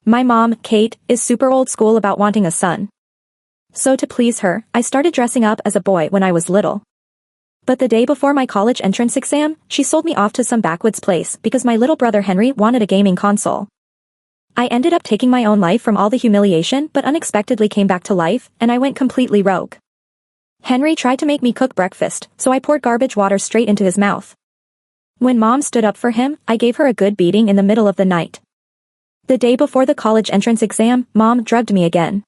My mom, Kate, is super old school about wanting a son. So to please her, I started dressing up as a boy when I was little. But the day before my college entrance exam, she sold me off to some backwoods place because my little brother Henry wanted a gaming console. I ended up taking my own life from all the humiliation but unexpectedly came back to life, and I went completely rogue. Henry tried to make me cook breakfast, so I poured garbage water straight into his mouth. When Mom stood up for him, I gave her a good beating in the middle of the night. The day before the college entrance exam, Mom drugged me again.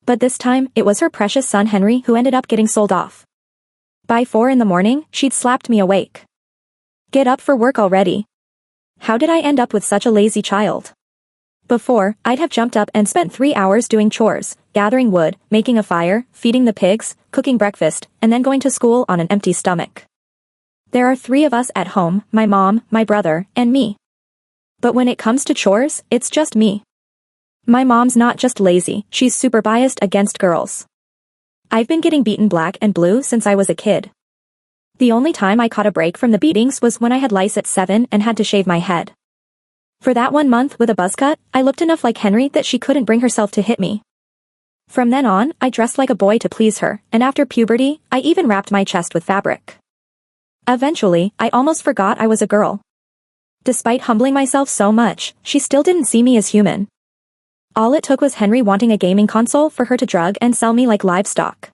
But this time, it was her precious son Henry who ended up getting sold off. By 4 a.m, she'd slapped me awake. Get up for work already. How did I end up with such a lazy child? Before, I'd have jumped up and spent 3 hours doing chores, gathering wood, making a fire, feeding the pigs, cooking breakfast, and then going to school on an empty stomach. There are 3 of us at home, my mom, my brother, and me. But when it comes to chores, it's just me. My mom's not just lazy, she's super biased against girls. I've been getting beaten black and blue since I was a kid. The only time I caught a break from the beatings was when I had lice at 7 and had to shave my head. For that 1 month with a buzz cut, I looked enough like Henry that she couldn't bring herself to hit me. From then on, I dressed like a boy to please her, and after puberty, I even wrapped my chest with fabric. Eventually, I almost forgot I was a girl. Despite humbling myself so much, she still didn't see me as human. All it took was Henry wanting a gaming console for her to drug and sell me like livestock.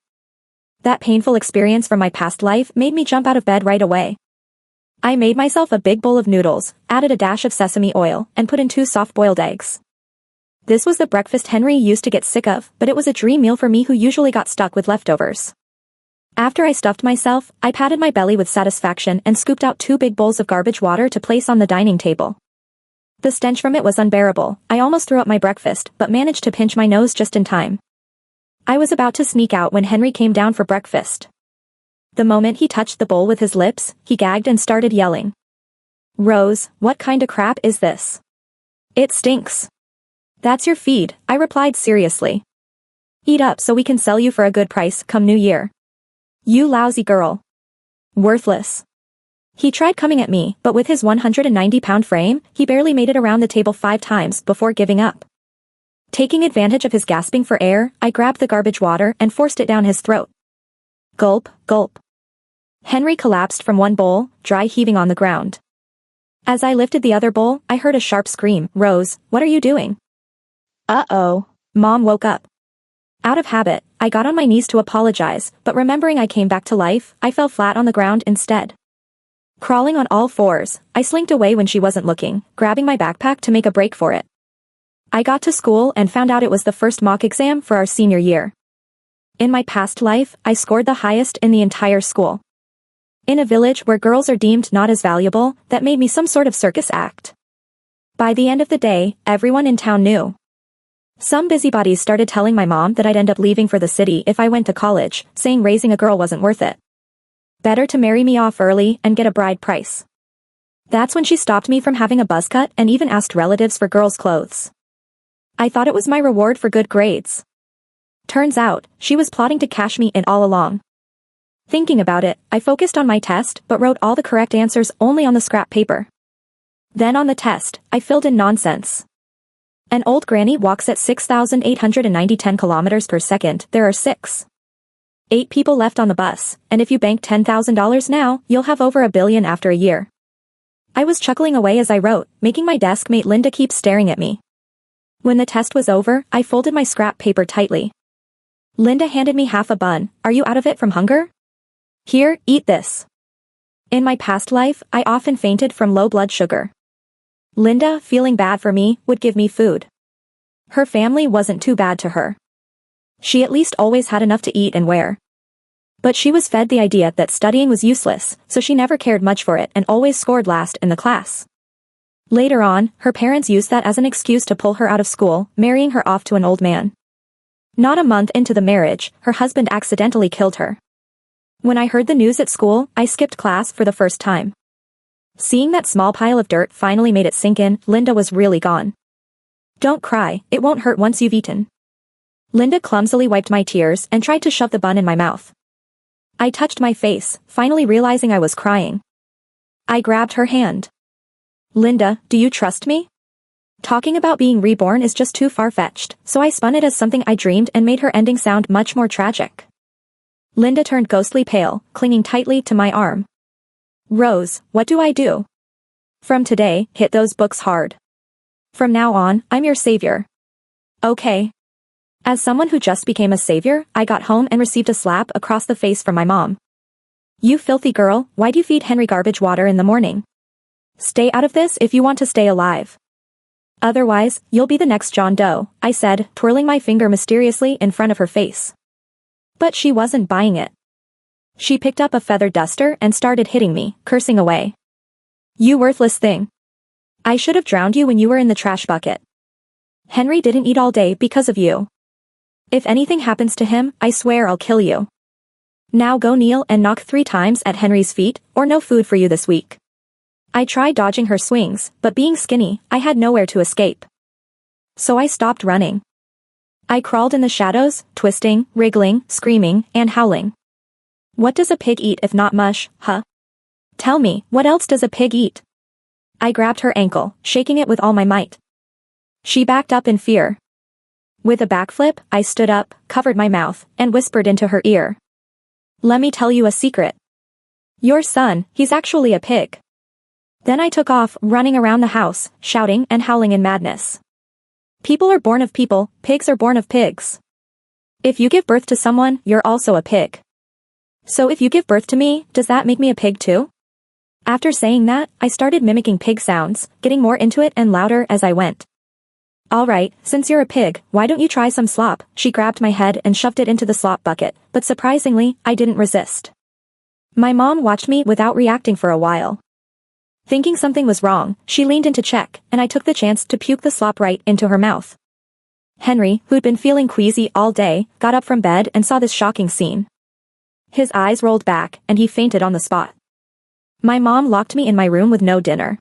That painful experience from my past life made me jump out of bed right away. I made myself a big bowl of noodles, added a dash of sesame oil, and put in 2 soft-boiled eggs. This was the breakfast Henry used to get sick of, but it was a dream meal for me who usually got stuck with leftovers. After I stuffed myself, I patted my belly with satisfaction and scooped out 2 big bowls of garbage water to place on the dining table. The stench from it was unbearable. I almost threw up my breakfast, but managed to pinch my nose just in time. I was about to sneak out when Henry came down for breakfast. The moment he touched the bowl with his lips, he gagged and started yelling. "Rose, what kind of crap is this? It stinks." "That's your feed," I replied seriously. "Eat up so we can sell you for a good price come New Year." "You lousy girl. Worthless." He tried coming at me, but with his 190-pound frame, he barely made it around the table 5 times before giving up. Taking advantage of his gasping for air, I grabbed the garbage water and forced it down his throat. Gulp, gulp. Henry collapsed from one bowl, dry heaving on the ground. As I lifted the other bowl, I heard a sharp scream. "Rose, what are you doing?" "Uh-oh." Mom woke up. Out of habit, I got on my knees to apologize, but remembering I came back to life, I fell flat on the ground instead. Crawling on all 4s, I slinked away when she wasn't looking, grabbing my backpack to make a break for it. I got to school and found out it was the first mock exam for our senior year. In my past life, I scored the highest in the entire school. In a village where girls are deemed not as valuable, that made me some sort of circus act. By the end of the day, everyone in town knew. Some busybodies started telling my mom that I'd end up leaving for the city if I went to college, saying raising a girl wasn't worth it. Better to marry me off early and get a bride price. That's when she stopped me from having a buzz cut and even asked relatives for girls' clothes. I thought it was my reward for good grades. Turns out, she was plotting to cash me in all along. Thinking about it, I focused on my test but wrote all the correct answers only on the scrap paper. Then on the test, I filled in nonsense. An old granny walks at 6,890 kilometers per second. There are 8 people left on the bus, and if you bank $10,000 now, you'll have over $1 billion after a year. I was chuckling away as I wrote, making my desk mate Linda keep staring at me. When the test was over, I folded my scrap paper tightly. Linda handed me half a bun. "Are you out of it from hunger? Here, eat this." In my past life, I often fainted from low blood sugar. Linda, feeling bad for me, would give me food. Her family wasn't too bad to her. She at least always had enough to eat and wear. But she was fed the idea that studying was useless, so she never cared much for it and always scored last in the class. Later on, her parents used that as an excuse to pull her out of school, marrying her off to an old man. Not a month into the marriage, her husband accidentally killed her. When I heard the news at school, I skipped class for the first time. Seeing that small pile of dirt finally made it sink in, Linda was really gone. "Don't cry, it won't hurt once you've eaten." Linda clumsily wiped my tears and tried to shove the bun in my mouth. I touched my face, finally realizing I was crying. I grabbed her hand. "Linda, do you trust me? Talking about being reborn is just too far-fetched, so I spun it as something I dreamed and made her ending sound much more tragic. Linda turned ghostly pale, clinging tightly to my arm. Rose, what do I do? From today, hit those books hard. From now on, I'm your savior. Okay. As someone who just became a savior, I got home and received a slap across the face from my mom. You filthy girl, why'd you feed Henry garbage water in the morning? Stay out of this if you want to stay alive. Otherwise, you'll be the next John Doe, I said, twirling my finger mysteriously in front of her face. But she wasn't buying it. She picked up a feather duster and started hitting me, cursing away. You worthless thing. I should have drowned you when you were in the trash bucket. Henry didn't eat all day because of you. If anything happens to him, I swear I'll kill you. Now go kneel and knock 3 times at Henry's feet, or no food for you this week. I tried dodging her swings, but being skinny, I had nowhere to escape. So I stopped running. I crawled in the shadows, twisting, wriggling, screaming, and howling. What does a pig eat if not mush, huh? Tell me, what else does a pig eat? I grabbed her ankle, shaking it with all my might. She backed up in fear. With a backflip, I stood up, covered my mouth, and whispered into her ear. Let me tell you a secret. Your son, he's actually a pig. Then I took off, running around the house, shouting and howling in madness. People are born of people, pigs are born of pigs. If you give birth to someone, you're also a pig. So if you give birth to me, does that make me a pig too? After saying that, I started mimicking pig sounds, getting more into it and louder as I went. Alright, since you're a pig, why don't you try some slop? She grabbed my head and shoved it into the slop bucket, but surprisingly, I didn't resist. My mom watched me without reacting for a while. Thinking something was wrong, she leaned in to check, and I took the chance to puke the slop right into her mouth. Henry, who'd been feeling queasy all day, got up from bed and saw this shocking scene. His eyes rolled back, and he fainted on the spot. My mom locked me in my room with no dinner.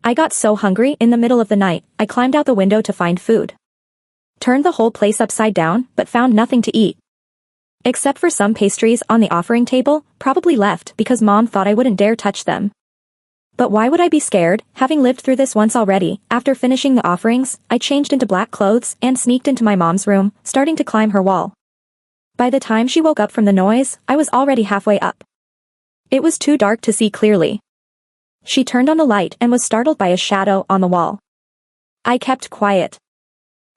I got so hungry in the middle of the night, I climbed out the window to find food. Turned the whole place upside down, but found nothing to eat. Except for some pastries on the offering table, probably left because Mom thought I wouldn't dare touch them. But why would I be scared, having lived through this once already? After finishing the offerings, I changed into black clothes and sneaked into my mom's room, starting to climb her wall. By the time she woke up from the noise, I was already halfway up. It was too dark to see clearly. She turned on the light and was startled by a shadow on the wall. I kept quiet.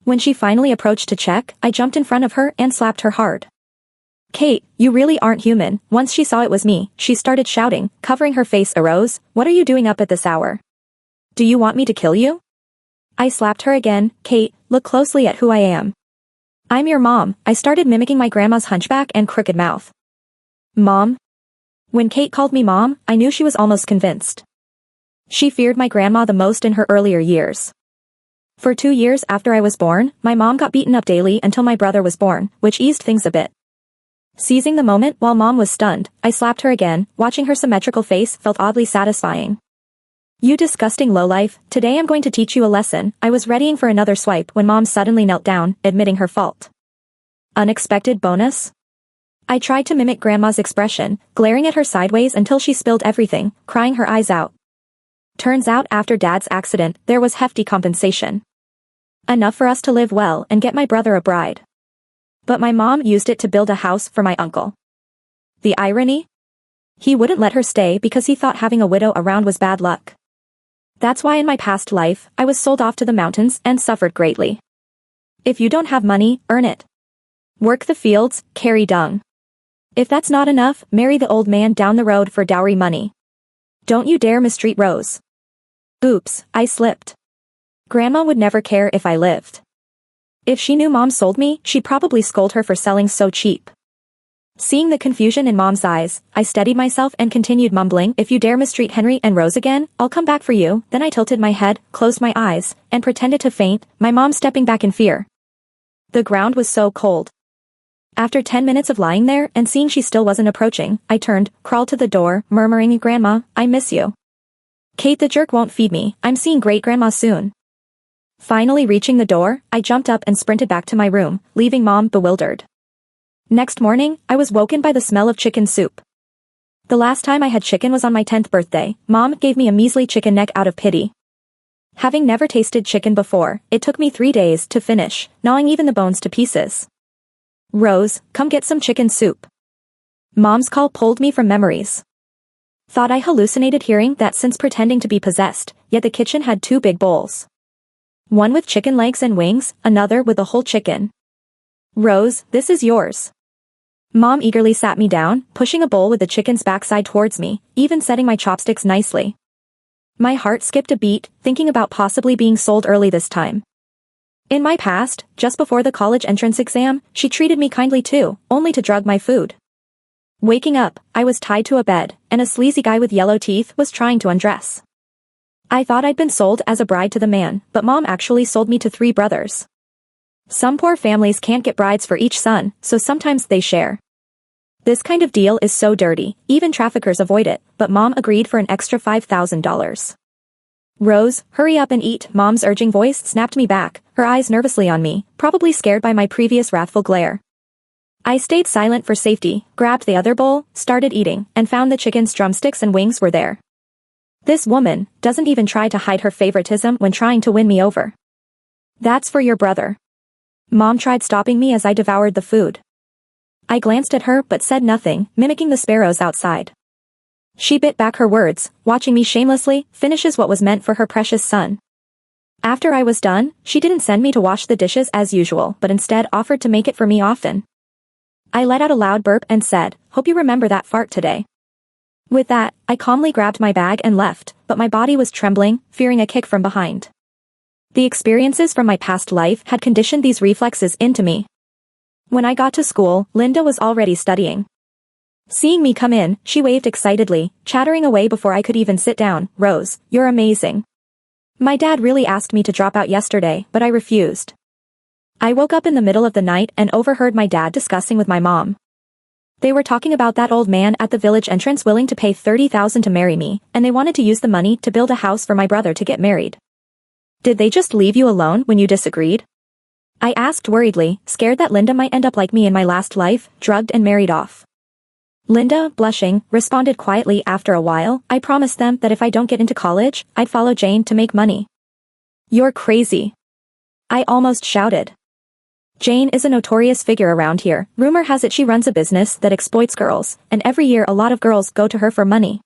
When she finally approached to check, I jumped in front of her and slapped her hard. Kate, you really aren't human. Once she saw it was me, she started shouting, covering her face. Rose, what are you doing up at this hour? Do you want me to kill you? I slapped her again. Kate, look closely at who I am. I'm your mom. I started mimicking my grandma's hunchback and crooked mouth. Mom? When Kate called me mom, I knew she was almost convinced. She feared my grandma the most in her earlier years. For 2 years after I was born, my mom got beaten up daily until my brother was born, which eased things a bit. Seizing the moment while Mom was stunned, I slapped her again. Watching her symmetrical face felt oddly satisfying. You disgusting lowlife, today I'm going to teach you a lesson. I was readying for another swipe when Mom suddenly knelt down, admitting her fault. Unexpected bonus? I tried to mimic Grandma's expression, glaring at her sideways until she spilled everything, crying her eyes out. Turns out after Dad's accident, there was hefty compensation. Enough for us to live well and get my brother a bride. But my mom used it to build a house for my uncle. The irony? He wouldn't let her stay because he thought having a widow around was bad luck. That's why in my past life, I was sold off to the mountains and suffered greatly. If you don't have money, earn it. Work the fields, carry dung. If that's not enough, marry the old man down the road for dowry money. Don't you dare mistreat Rose. Oops, I slipped. Grandma would never care if I lived. If she knew Mom sold me, she'd probably scold her for selling so cheap. Seeing the confusion in Mom's eyes, I steadied myself and continued mumbling, if you dare mistreat Henry and Rose again, I'll come back for you. Then I tilted my head, closed my eyes, and pretended to faint, my mom stepping back in fear. The ground was so cold. After 10 minutes of lying there and seeing she still wasn't approaching, I turned, crawled to the door, murmuring, Grandma, I miss you. Kate the jerk won't feed me, I'm seeing great-grandma soon. Finally reaching the door, I jumped up and sprinted back to my room, leaving Mom bewildered. Next morning, I was woken by the smell of chicken soup. The last time I had chicken was on my 10th birthday. Mom gave me a measly chicken neck out of pity. Having never tasted chicken before, it took me 3 days to finish, gnawing even the bones to pieces. Rose, come get some chicken soup. Mom's call pulled me from memories. Thought I hallucinated hearing that since pretending to be possessed, yet the kitchen had 2 big bowls. One with chicken legs and wings, another with the whole chicken. Rose, this is yours. Mom eagerly sat me down, pushing a bowl with the chicken's backside towards me, even setting my chopsticks nicely. My heart skipped a beat, thinking about possibly being sold early this time. In my past, just before the college entrance exam, she treated me kindly too, only to drug my food. Waking up, I was tied to a bed, and a sleazy guy with yellow teeth was trying to undress. I thought I'd been sold as a bride to the man, but Mom actually sold me to 3 brothers. Some poor families can't get brides for each son, so sometimes they share. This kind of deal is so dirty, even traffickers avoid it, but Mom agreed for an extra $5,000. Rose, hurry up and eat, Mom's urging voice snapped me back, her eyes nervously on me, probably scared by my previous wrathful glare. I stayed silent for safety, grabbed the other bowl, started eating, and found the chicken's drumsticks and wings were there. This woman doesn't even try to hide her favoritism when trying to win me over. That's for your brother. Mom tried stopping me as I devoured the food. I glanced at her but said nothing, mimicking the sparrows outside. She bit back her words, watching me shamelessly finishes what was meant for her precious son. After I was done, she didn't send me to wash the dishes as usual but instead offered to make it for me often. I let out a loud burp and said, hope you remember that fart today. With that, I calmly grabbed my bag and left, but my body was trembling, fearing a kick from behind. The experiences from my past life had conditioned these reflexes into me. When I got to school, Linda was already studying. Seeing me come in, she waved excitedly, chattering away before I could even sit down. Rose, you're amazing. My dad really asked me to drop out yesterday, but I refused. I woke up in the middle of the night and overheard my dad discussing with my mom. They were talking about that old man at the village entrance willing to pay $30,000 to marry me, and they wanted to use the money to build a house for my brother to get married. Did they just leave you alone when you disagreed? I asked worriedly, scared that Linda might end up like me in my last life, drugged and married off. Linda, blushing, responded quietly after a while, I promised them that if I don't get into college, I'd follow Jane to make money. You're crazy. I almost shouted. Jane is a notorious figure around here. Rumor has it she runs a business that exploits girls, and every year a lot of girls go to her for money.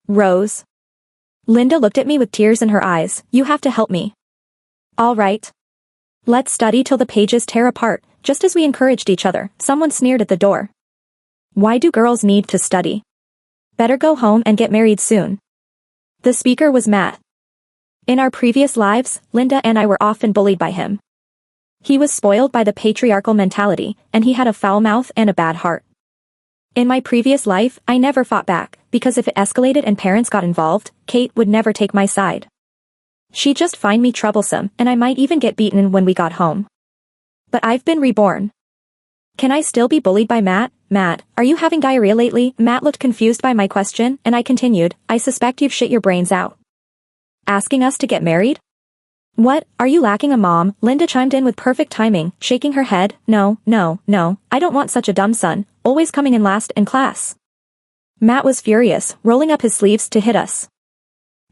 Rose. Linda looked at me with tears in her eyes. You have to help me. All right. Let's study till the pages tear apart, just as we encouraged each other. Someone sneered at the door. Why do girls need to study? Better go home and get married soon. The speaker was Matt. In our previous lives, Linda and I were often bullied by him. He was spoiled by the patriarchal mentality, and he had a foul mouth and a bad heart. In my previous life, I never fought back, because if it escalated and parents got involved, Kate would never take my side. She'd just find me troublesome, and I might even get beaten when we got home. But I've been reborn. Can I still be bullied by Matt? Matt, are you having diarrhea lately? Matt looked confused by my question, and I continued, I suspect you've shit your brains out. Asking us to get married? What, are you lacking a mom? Linda chimed in with perfect timing, shaking her head. No, no, no, I don't want such a dumb son, always coming in last in class. Matt was furious, rolling up his sleeves to hit us.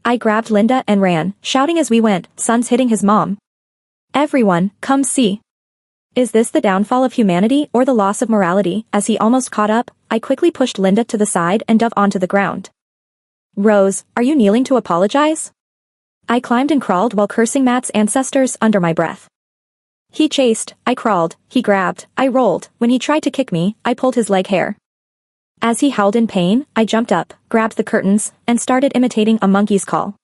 I grabbed Linda and ran, shouting as we went, son's hitting his mom. Everyone, come see. Is this the downfall of humanity or the loss of morality? As he almost caught up, I quickly pushed Linda to the side and dove onto the ground. Rose, are you kneeling to apologize? I climbed and crawled while cursing Matt's ancestors under my breath. He chased, I crawled, he grabbed, I rolled. When he tried to kick me, I pulled his leg hair. As he howled in pain, I jumped up, grabbed the curtains, and started imitating a monkey's call.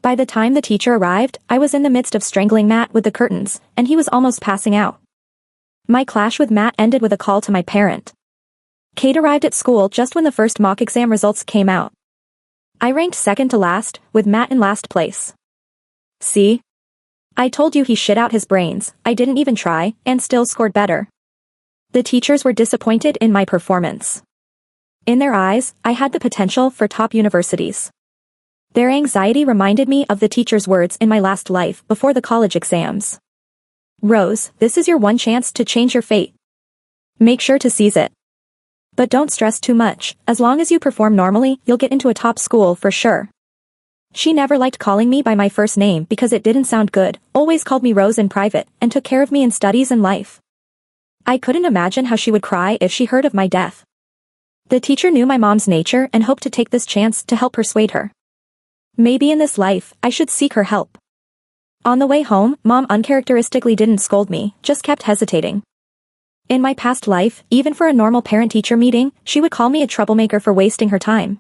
By the time the teacher arrived, I was in the midst of strangling Matt with the curtains, and he was almost passing out. My clash with Matt ended with a call to my parent. Kate arrived at school just when the first mock exam results came out. I ranked second to last, with Matt in last place. See? I told you he shit out his brains, I didn't even try, and still scored better. The teachers were disappointed in my performance. In their eyes, I had the potential for top universities. Their anxiety reminded me of the teacher's words in my last life before the college exams. Rose, this is your one chance to change your fate. Make sure to seize it. But don't stress too much, as long as you perform normally, you'll get into a top school for sure. She never liked calling me by my first name because it didn't sound good, always called me Rose in private, and took care of me in studies and life. I couldn't imagine how she would cry if she heard of my death. The teacher knew my mom's nature and hoped to take this chance to help persuade her. Maybe in this life, I should seek her help. On the way home, Mom uncharacteristically didn't scold me, just kept hesitating. In my past life, even for a normal parent-teacher meeting, she would call me a troublemaker for wasting her time.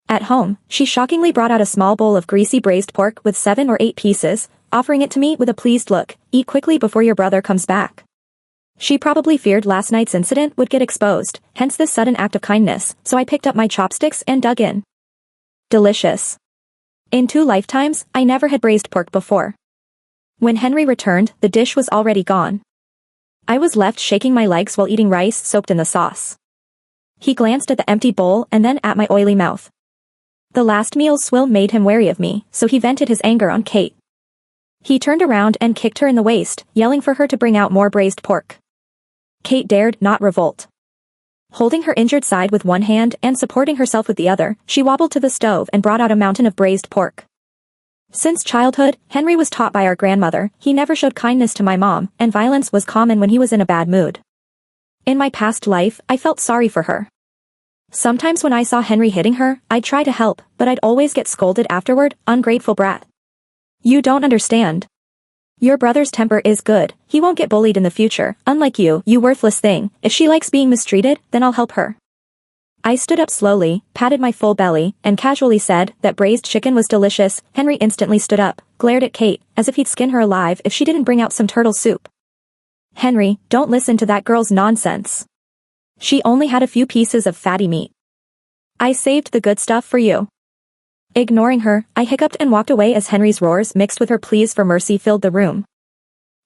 At home, she shockingly brought out a small bowl of greasy braised pork with 7 or 8 pieces, offering it to me with a pleased look, "Eat quickly before your brother comes back." She probably feared last night's incident would get exposed, hence this sudden act of kindness, so I picked up my chopsticks and dug in. Delicious. In 2 lifetimes, I never had braised pork before. When Henry returned, the dish was already gone. I was left shaking my legs while eating rice soaked in the sauce. He glanced at the empty bowl and then at my oily mouth. The last meal's swill made him wary of me, so he vented his anger on Kate. He turned around and kicked her in the waist, yelling for her to bring out more braised pork. Kate dared not revolt. Holding her injured side with one hand and supporting herself with the other, she wobbled to the stove and brought out a mountain of braised pork. Since childhood, Henry was taught by our grandmother, he never showed kindness to my mom, and violence was common when he was in a bad mood. In my past life, I felt sorry for her. Sometimes when I saw Henry hitting her, I'd try to help, but I'd always get scolded afterward, "Ungrateful brat. You don't understand. Your brother's temper is good, he won't get bullied in the future, unlike you, you worthless thing. If she likes being mistreated, then I'll help her." I stood up slowly, patted my full belly, and casually said that braised chicken was delicious. Henry instantly stood up, glared at Kate, as if he'd skin her alive if she didn't bring out some turtle soup. "Henry, don't listen to that girl's nonsense. She only had a few pieces of fatty meat. I saved the good stuff for you." Ignoring her, I hiccuped and walked away as Henry's roars mixed with her pleas for mercy filled the room.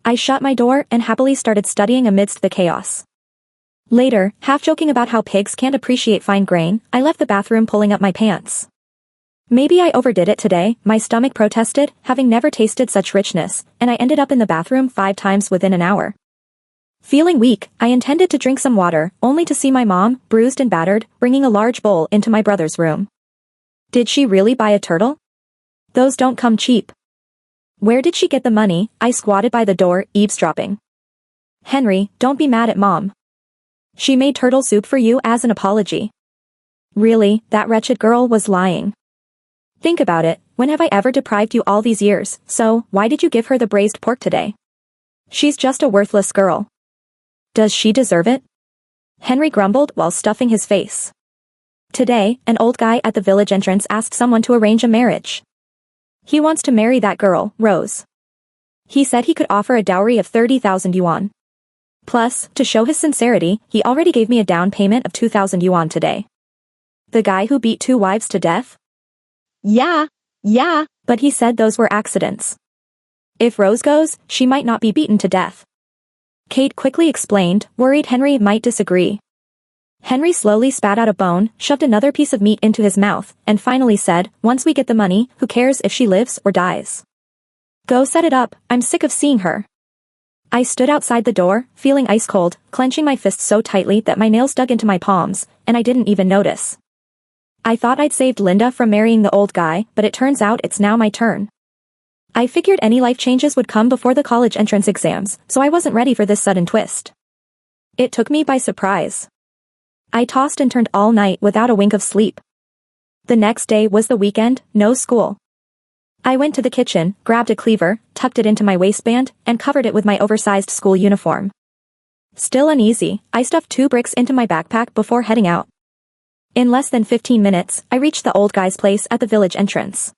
I shut my door and happily started studying amidst the chaos. Later, half joking about how pigs can't appreciate fine grain, I left the bathroom pulling up my pants. Maybe I overdid it today, my stomach protested, having never tasted such richness, and I ended up in the bathroom 5 times within an hour. Feeling weak, I intended to drink some water, only to see my mom, bruised and battered, bringing a large bowl into my brother's room. Did she really buy a turtle? Those don't come cheap. Where did she get the money? I squatted by the door, eavesdropping. "Henry, don't be mad at Mom. She made turtle soup for you as an apology." Really, that wretched girl was lying. Think about it, when have I ever deprived you all these years, so why did you give her the braised pork today? She's just a worthless girl. Does she deserve it? Henry grumbled while stuffing his face. Today, an old guy at the village entrance asked someone to arrange a marriage. He wants to marry that girl, Rose. He said he could offer a dowry of 30,000 yuan. Plus, to show his sincerity, he already gave me a down payment of 2,000 yuan today. The guy who beat 2 wives to death? Yeah, but he said those were accidents. If Rose goes, she might not be beaten to death. Kate quickly explained, worried Henry might disagree. Henry slowly spat out a bone, shoved another piece of meat into his mouth, and finally said, "Once we get the money, who cares if she lives or dies? Go set it up, I'm sick of seeing her." I stood outside the door, feeling ice cold, clenching my fists so tightly that my nails dug into my palms, and I didn't even notice. I thought I'd saved Linda from marrying the old guy, but it turns out it's now my turn. I figured any life changes would come before the college entrance exams, so I wasn't ready for this sudden twist. It took me by surprise. I tossed and turned all night without a wink of sleep. The next day was the weekend, no school. I went to the kitchen, grabbed a cleaver, tucked it into my waistband, and covered it with my oversized school uniform. Still uneasy, I stuffed 2 bricks into my backpack before heading out. In less than 15 minutes, I reached the old guy's place at the village entrance.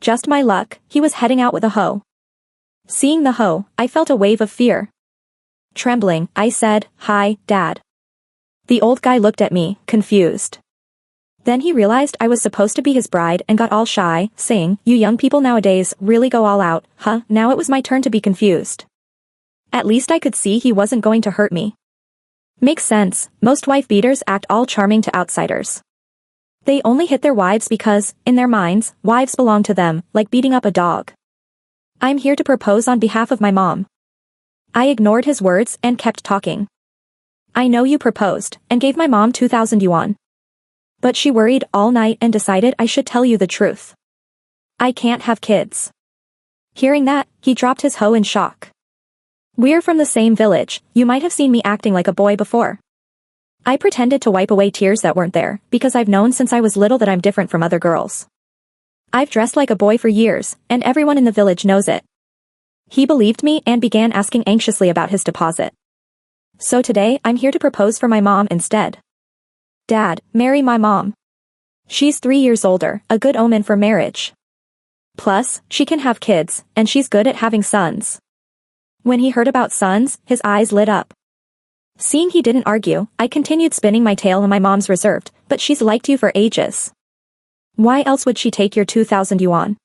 Just my luck, he was heading out with a hoe. Seeing the hoe, I felt a wave of fear. Trembling, I said, "Hi, Dad." The old guy looked at me, confused. Then he realized I was supposed to be his bride and got all shy, saying, "You young people nowadays really go all out, huh?" Now it was my turn to be confused. At least I could see he wasn't going to hurt me. Makes sense, most wife beaters act all charming to outsiders. They only hit their wives because, in their minds, wives belong to them, like beating up a dog. I'm here to propose on behalf of my mom. I ignored his words and kept talking. I know you proposed, and gave my mom 2,000 yuan. But she worried all night and decided I should tell you the truth. I can't have kids. Hearing that, he dropped his hoe in shock. We're from the same village, you might have seen me acting like a boy before. I pretended to wipe away tears that weren't there, because I've known since I was little that I'm different from other girls. I've dressed like a boy for years, and everyone in the village knows it. He believed me and began asking anxiously about his deposit. So today, I'm here to propose for my mom instead. Dad, marry my mom. She's 3 years older, a good omen for marriage. Plus, she can have kids, and she's good at having sons. When he heard about sons, his eyes lit up. Seeing he didn't argue, I continued spinning my tale on my mom's reserved, but she's liked you for ages. Why else would she take your 2,000 yuan?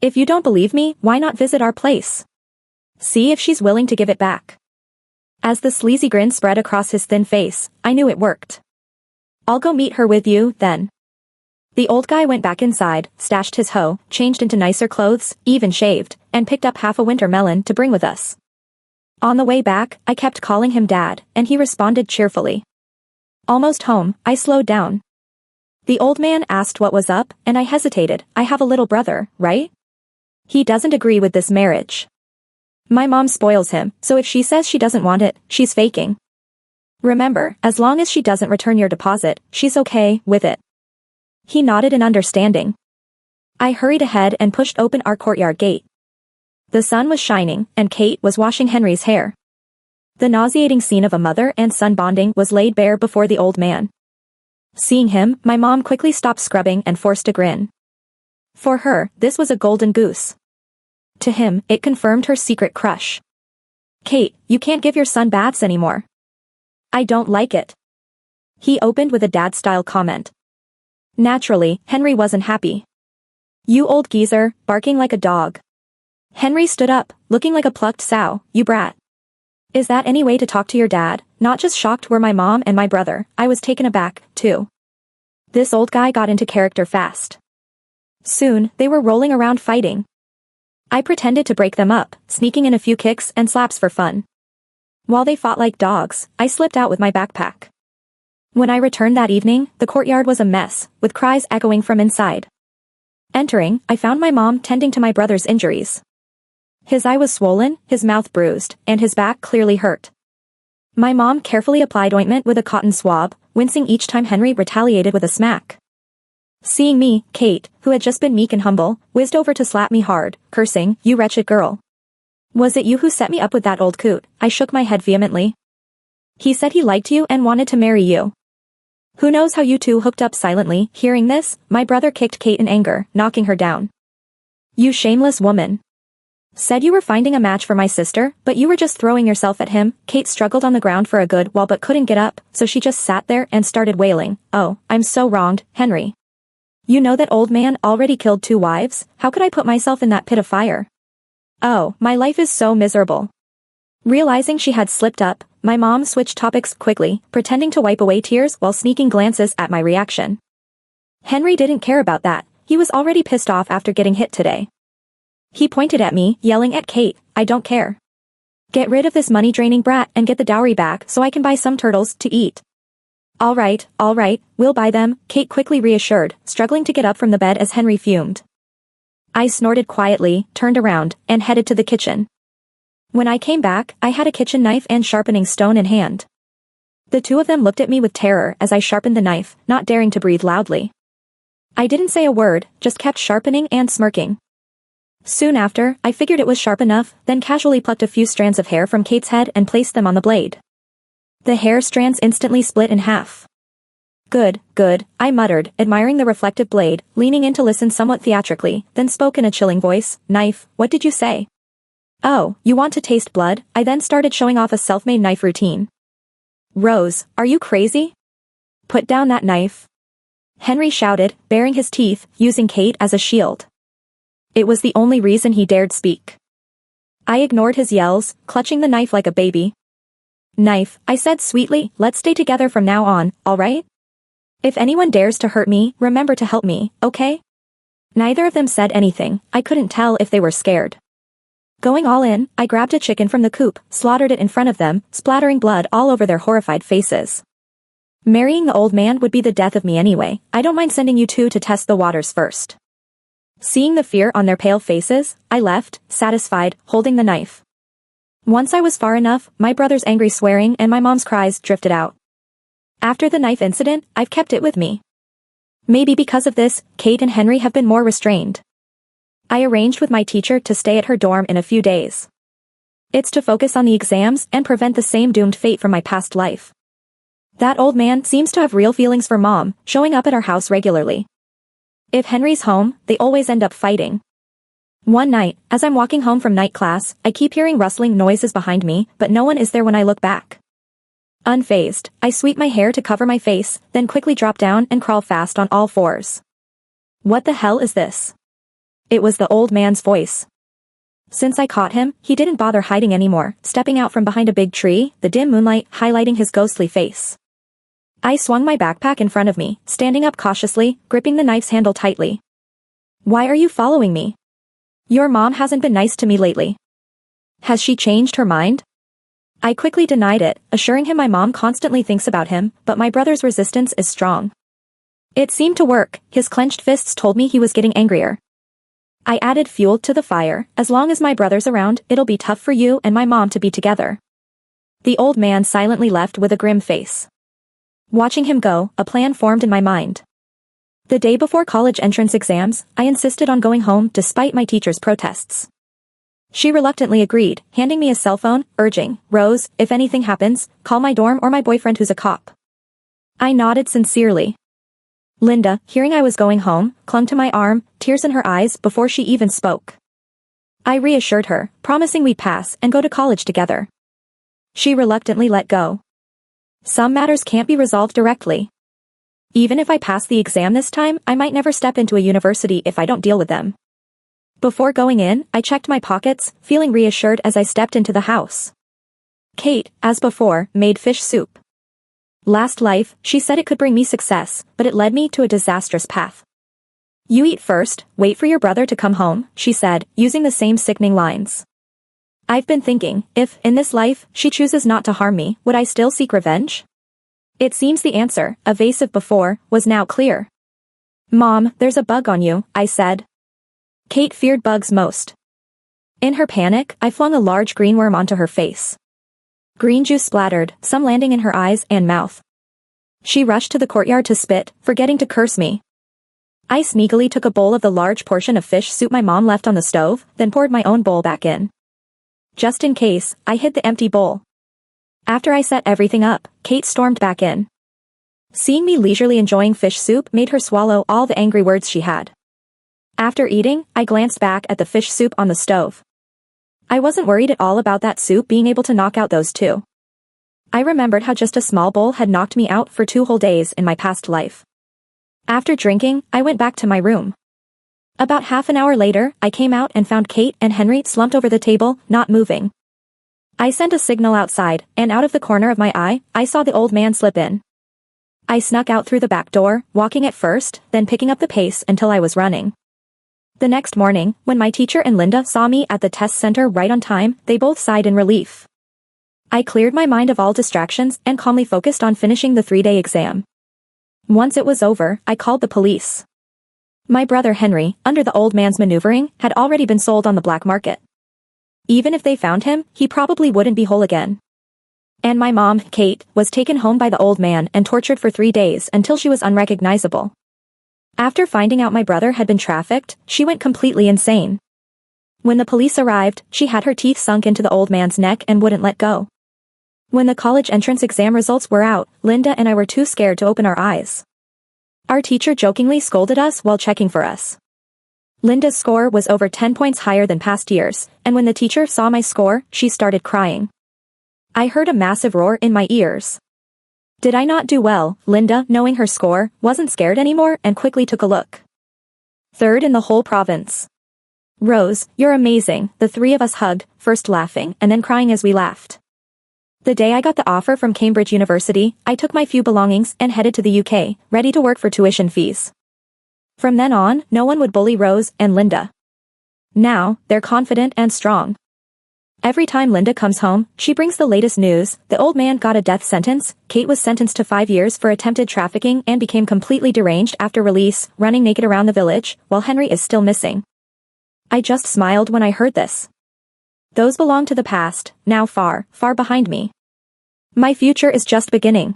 If you don't believe me, why not visit our place? See if she's willing to give it back. As the sleazy grin spread across his thin face, I knew it worked. I'll go meet her with you, then. The old guy went back inside, stashed his hoe, changed into nicer clothes, even shaved, and picked up half a winter melon to bring with us. On the way back, I kept calling him Dad, and he responded cheerfully. Almost home, I slowed down. The old man asked what was up, and I hesitated. I have a little brother, right? He doesn't agree with this marriage. My mom spoils him, so if she says she doesn't want it, she's faking. Remember, as long as she doesn't return your deposit, she's okay with it. He nodded in understanding. I hurried ahead and pushed open our courtyard gate. The sun was shining, and Kate was washing Henry's hair. The nauseating scene of a mother and son bonding was laid bare before the old man. Seeing him, my mom quickly stopped scrubbing and forced a grin. For her, this was a golden goose. To him, it confirmed her secret crush. Kate, you can't give your son baths anymore. I don't like it. He opened with a dad-style comment. Naturally, Henry wasn't happy. You old geezer, barking like a dog. Henry stood up, looking like a plucked sow, you brat. Is that any way to talk to your dad? Not just shocked were my mom and my brother, I was taken aback, too. This old guy got into character fast. Soon, they were rolling around fighting. I pretended to break them up, sneaking in a few kicks and slaps for fun. While they fought like dogs, I slipped out with my backpack. When I returned that evening, the courtyard was a mess, with cries echoing from inside. Entering, I found my mom tending to my brother's injuries. His eye was swollen, his mouth bruised, and his back clearly hurt. My mom carefully applied ointment with a cotton swab, wincing each time Henry retaliated with a smack. Seeing me, Kate, who had just been meek and humble, whizzed over to slap me hard, cursing, "You wretched girl. Was it you who set me up with that old coot?" I shook my head vehemently. He said he liked you and wanted to marry you. Who knows how you two hooked up silently? Hearing this, my brother kicked Kate in anger, knocking her down. You shameless woman. Said you were finding a match for my sister, but you were just throwing yourself at him. Kate struggled on the ground for a good while but couldn't get up, so she just sat there and started wailing. Oh, I'm so wronged, Henry. You know that old man already killed 2 wives? How could I put myself in that pit of fire? Oh, my life is so miserable. Realizing she had slipped up, my mom switched topics quickly, pretending to wipe away tears while sneaking glances at my reaction. Henry didn't care about that, he was already pissed off after getting hit today. He pointed at me, yelling at Kate, "I don't care. Get rid of this money-draining brat and get the dowry back so I can buy some turtles to eat." All right, we'll buy them, Kate quickly reassured, struggling to get up from the bed as Henry fumed. I snorted quietly, turned around, and headed to the kitchen. When I came back, I had a kitchen knife and sharpening stone in hand. The two of them looked at me with terror as I sharpened the knife, not daring to breathe loudly. I didn't say a word, just kept sharpening and smirking. Soon after, I figured it was sharp enough, then casually plucked a few strands of hair from Kate's head and placed them on the blade. The hair strands instantly split in half. Good, I muttered, admiring the reflective blade, leaning in to listen somewhat theatrically, then spoke in a chilling voice, "Knife, what did you say?" "Oh, you want to taste blood?" I then started showing off a self-made knife routine. "Rose, are you crazy? Put down that knife," Henry shouted, baring his teeth, using Kate as a shield. It was the only reason he dared speak. I ignored his yells, clutching the knife like a baby. "Knife," I said sweetly, "let's stay together from now on, alright? If anyone dares to hurt me, remember to help me, okay?" Neither of them said anything, I couldn't tell if they were scared. Going all in, I grabbed a chicken from the coop, slaughtered it in front of them, splattering blood all over their horrified faces. Marrying the old man would be the death of me anyway, I don't mind sending you two to test the waters first. Seeing the fear on their pale faces, I left, satisfied, holding the knife. Once I was far enough, my brother's angry swearing and my mom's cries drifted out. After the knife incident, I've kept it with me. Maybe because of this, Kate and Henry have been more restrained. I arranged with my teacher to stay at her dorm in a few days. It's to focus on the exams and prevent the same doomed fate from my past life. That old man seems to have real feelings for Mom, showing up at our house regularly. If Henry's home, they always end up fighting. One night, as I'm walking home from night class, I keep hearing rustling noises behind me, but no one is there when I look back. Unfazed, I sweep my hair to cover my face, then quickly drop down and crawl fast on all fours. What the hell is this? It was the old man's voice. Since I caught him, he didn't bother hiding anymore, stepping out from behind a big tree, the dim moonlight highlighting his ghostly face. I swung my backpack in front of me, standing up cautiously, gripping the knife's handle tightly. Why are you following me? Your mom hasn't been nice to me lately. Has she changed her mind? I quickly denied it, assuring him my mom constantly thinks about him, but my brother's resistance is strong. It seemed to work, his clenched fists told me he was getting angrier. I added fuel to the fire, as long as my brother's around, it'll be tough for you and my mom to be together. The old man silently left with a grim face. Watching him go, a plan formed in my mind. The day before college entrance exams, I insisted on going home despite my teacher's protests. She reluctantly agreed, handing me a cell phone, urging, "Rose, if anything happens, call my dorm or my boyfriend who's a cop." I nodded sincerely. Linda, hearing I was going home, clung to my arm, tears in her eyes before she even spoke. I reassured her, promising we'd pass and go to college together. She reluctantly let go. Some matters can't be resolved directly. Even if I pass the exam this time, I might never step into a university if I don't deal with them. Before going in, I checked my pockets, feeling reassured as I stepped into the house. Kate, as before, made fish soup. Last life, she said it could bring me success, but it led me to a disastrous path. "You eat first, wait for your brother to come home," she said, using the same sickening lines. I've been thinking, if, in this life, she chooses not to harm me, would I still seek revenge? It seems the answer, evasive before, was now clear. "Mom, there's a bug on you," I said. Kate feared bugs most. In her panic, I flung a large green worm onto her face. Green juice splattered, some landing in her eyes and mouth. She rushed to the courtyard to spit, forgetting to curse me. I sneakily took a bowl of the large portion of fish soup my mom left on the stove, then poured my own bowl back in. Just in case, I hid the empty bowl. After I set everything up, Kate stormed back in. Seeing me leisurely enjoying fish soup made her swallow all the angry words she had. After eating, I glanced back at the fish soup on the stove. I wasn't worried at all about that soup being able to knock out those two. I remembered how just a small bowl had knocked me out for 2 whole days in my past life. After drinking, I went back to my room. About half an hour later, I came out and found Kate and Henry slumped over the table, not moving. I sent a signal outside, and out of the corner of my eye, I saw the old man slip in. I snuck out through the back door, walking at first, then picking up the pace until I was running. The next morning, when my teacher and Linda saw me at the test center right on time, they both sighed in relief. I cleared my mind of all distractions and calmly focused on finishing the 3-day exam. Once it was over, I called the police. My brother Henry, under the old man's maneuvering, had already been sold on the black market. Even if they found him, he probably wouldn't be whole again. And my mom, Kate, was taken home by the old man and tortured for 3 days until she was unrecognizable. After finding out my brother had been trafficked, she went completely insane. When the police arrived, she had her teeth sunk into the old man's neck and wouldn't let go. When the college entrance exam results were out, Linda and I were too scared to open our eyes. Our teacher jokingly scolded us while checking for us. Linda's score was over 10 points higher than past years, and when the teacher saw my score, she started crying. I heard a massive roar in my ears. Did I not do well? Linda, knowing her score, wasn't scared anymore and quickly took a look. 3rd in the whole province. "Rose, you're amazing," the 3 of us hugged, first laughing and then crying as we laughed. The day I got the offer from Cambridge University, I took my few belongings and headed to the UK, ready to work for tuition fees. From then on, no one would bully Rose and Linda. Now, they're confident and strong. Every time Linda comes home, she brings the latest news. The old man got a death sentence, Kate was sentenced to 5 years for attempted trafficking and became completely deranged after release, running naked around the village, while Henry is still missing. I just smiled when I heard this. Those belong to the past, now far, far behind me. My future is just beginning.